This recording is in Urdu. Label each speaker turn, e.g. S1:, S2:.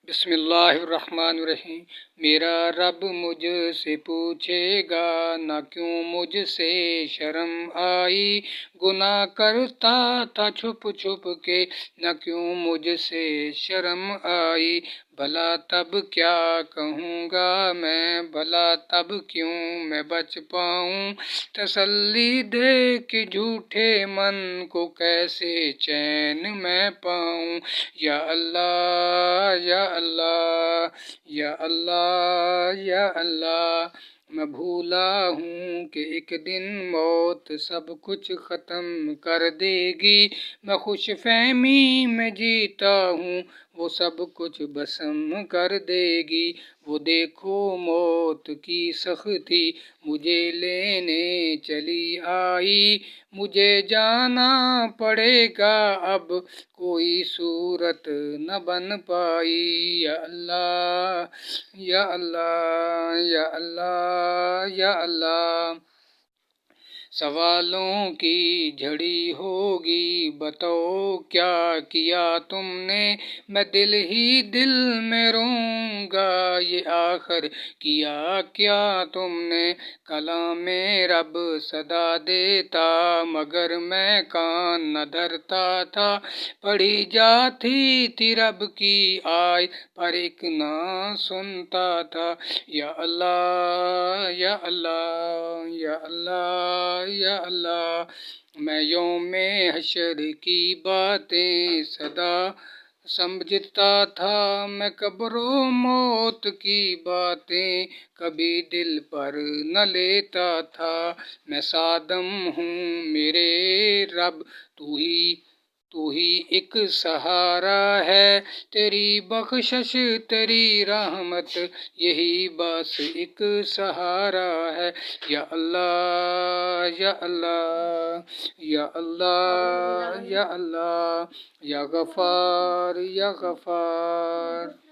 S1: بسم اللہ الرحمن الرحیم۔ میرا رب مجھ سے پوچھے گا نہ کیوں مجھ سے شرم آئی، گناہ کرتا تھا چھپ چھپ کے نہ کیوں مجھ سے شرم آئی، بھلا تب کیا کہوں گا میں، بھلا تب کیوں میں بچ پاؤں، تسلی دے کہ جھوٹے من کو کیسے چین میں پاؤں، یا اللہ یا اللہ یا اللہ یا اللہ۔ میں بھولا ہوں کہ ایک دن موت سب کچھ ختم کر دے گی، میں خوش فہمی میں جیتا ہوں وہ سب کچھ بسم کر دے گی، وہ دیکھو موت کی سختی مجھے لینے چلی آئی، مجھے جانا پڑے گا اب کوئی صورت نہ بن پائی، یا اللہ یا اللہ یا اللہ یا اللہ۔ سوالوں کی جھڑی ہوگی بتاؤ کیا کیا تم نے، میں دل ہی دل میں روں گا یہ آخر کیا کیا تم نے، کلام رب صدا دیتا مگر میں کان نہ دھرتا تھا، پڑھی جاتی تھی رب کی آیت پر ایک نہ سنتا تھا، یا اللہ یا اللہ یا اللہ یا اللہ۔ میں یوم حشر کی باتیں سدا سمجھتا تھا، میں قبر و موت کی باتیں کبھی دل پر نہ لیتا تھا، میں صادم ہوں میرے رب تو ہی ایک سہارا ہے، تیری بخشش تیری رحمت یہی بس ایک سہارا ہے، یا اللہ یا اللہ یا اللہ یا اللہ، یا غفار یا غفار۔